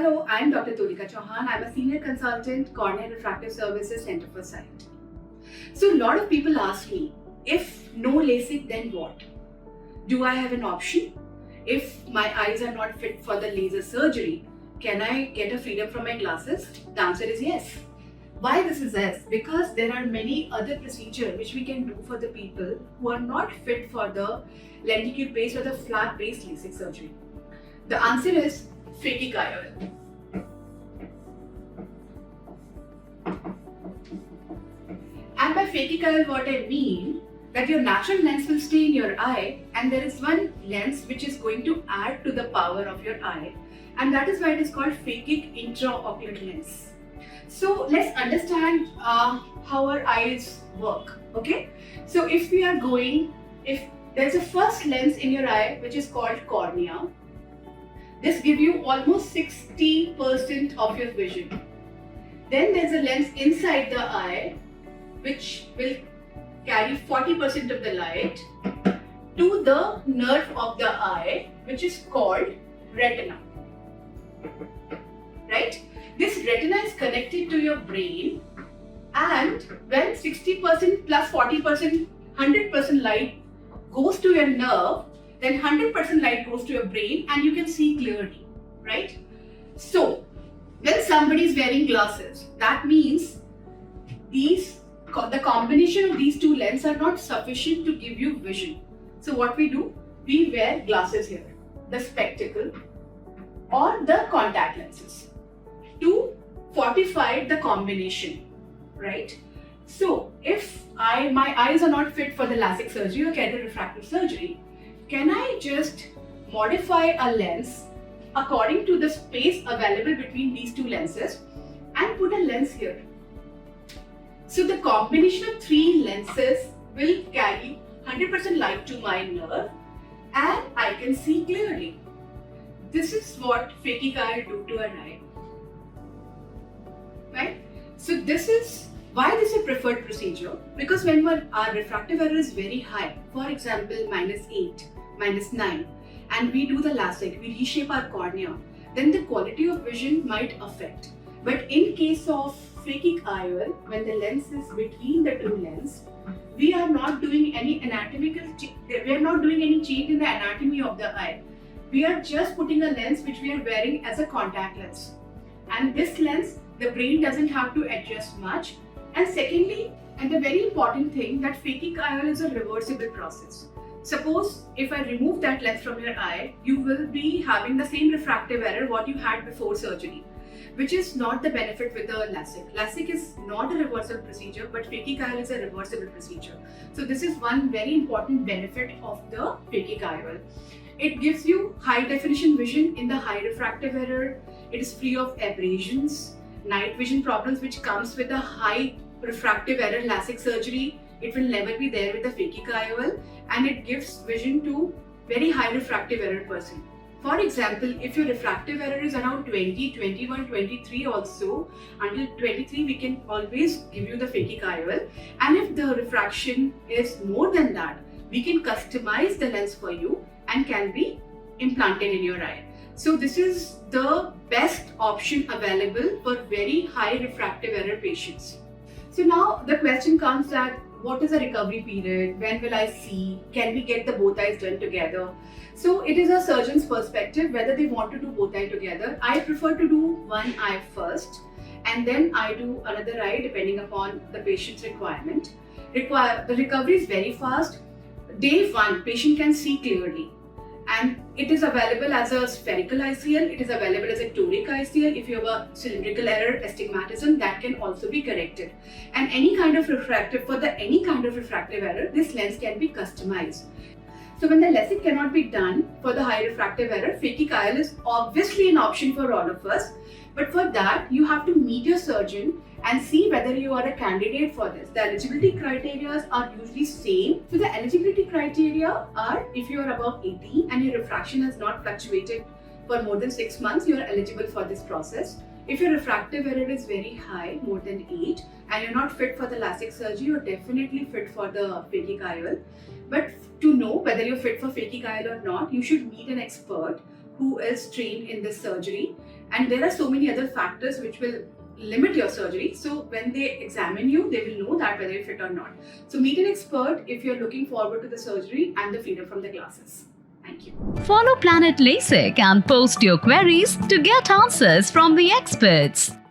Hello, I'm Dr. Tulika Chauhan. I'm a senior consultant, Cornea Refractive Services, Center for Sight. So a lot of people ask me, if no LASIK, then what? Do I have an option? If my eyes are not fit for the laser surgery, can I get a freedom from my glasses? The answer is yes. Why this is yes? Because there are many other procedures which we can do for the people who are not fit for the lenticule based or the flat based LASIK surgery. The answer is phakic IOL. And by phakic IOL, what I mean that your natural lens will stay in your eye, and there is one lens which is going to add to the power of your eye, and that is why it is called phakic intraocular lens. So let's understand how our eyes work. Okay, so if there's a first lens in your eye which is called cornea. This gives you almost 60% of your vision. Then there's a lens inside the eye which will carry 40% of the light to the nerve of the eye, which is called retina. Right? This retina is connected to your brain, and when 60% plus 40%, 100% light goes to your nerve, then 100% light goes to your brain and you can see clearly, right? So, when somebody is wearing glasses, that means the combination of these two lenses are not sufficient to give you vision. So what we do, we wear glasses here, the spectacle or the contact lenses to fortify the combination, right? So if my eyes are not fit for the LASIK surgery or cataract refractive surgery, can I just modify a lens according to the space available between these two lenses and put a lens here? So the combination of three lenses will carry 100% light to my nerve and I can see clearly. This is what phakic IOL do to an eye. Right? So this is why this is a preferred procedure, because when our refractive error is very high, for example -8, -9, and we do the LASIK, we reshape our cornea, then the quality of vision might affect. But in case of phakic IOL, when the lens is between the two lenses, we are not doing any change in the anatomy of the eye. We are just putting a lens which we are wearing as a contact lens. And this lens, the brain doesn't have to adjust much. And secondly, and the very important thing, that phakic IOL is a reversible process. Suppose if I remove that lens from your eye, you will be having the same refractive error what you had before surgery, which is not the benefit with the LASIK. LASIK is not a reversible procedure, but phakic IOL is a reversible procedure. So this is one very important benefit of the phakic IOL. It gives you high definition vision in the high refractive error. It is free of abrasions, night vision problems which comes with a high refractive error LASIK surgery. It will never be there with the phakic IOL, and it gives vision to very high refractive error person. For example, if your refractive error is around 20, 21, 23 also, until 23 we can always give you the phakic IOL, and if the refraction is more than that, we can customize the lens for you and can be implanted in your eye. So this is the best option available for very high refractive error patients. So now the question comes that what is the recovery period? When will I see? Can we get the both eyes done together? So it is a surgeon's perspective whether they want to do both eyes together. I prefer to do one eye first and then I do another eye depending upon the patient's requirement. The recovery is very fast. Day 1, patient can see clearly. And it is available as a spherical ICL, it is available as a toric ICL. If you have a cylindrical error, astigmatism, that can also be corrected. And any kind of refractive error, this lens can be customized. So when the LASIK cannot be done for the high refractive error, phakic IOL is obviously an option for all of us. But for that, you have to meet your surgeon and see whether you are a candidate for this. The eligibility criteria are usually same. So the eligibility criteria are if you are above 18 and your refraction has not fluctuated for more than 6 months, you are eligible for this process. If your refractive error is very high, more than 8, and you're not fit for the LASIK surgery, you're definitely fit for the phakic IOL. But to know whether you're fit for phakic IOL or not, you should meet an expert who is trained in this surgery, and there are so many other factors which will limit your surgery. So when they examine you, they will know that whether you're fit or not. So meet an expert if you're looking forward to the surgery and the freedom from the glasses. Thank you. Follow Planet LASIK and post your queries to get answers from the experts.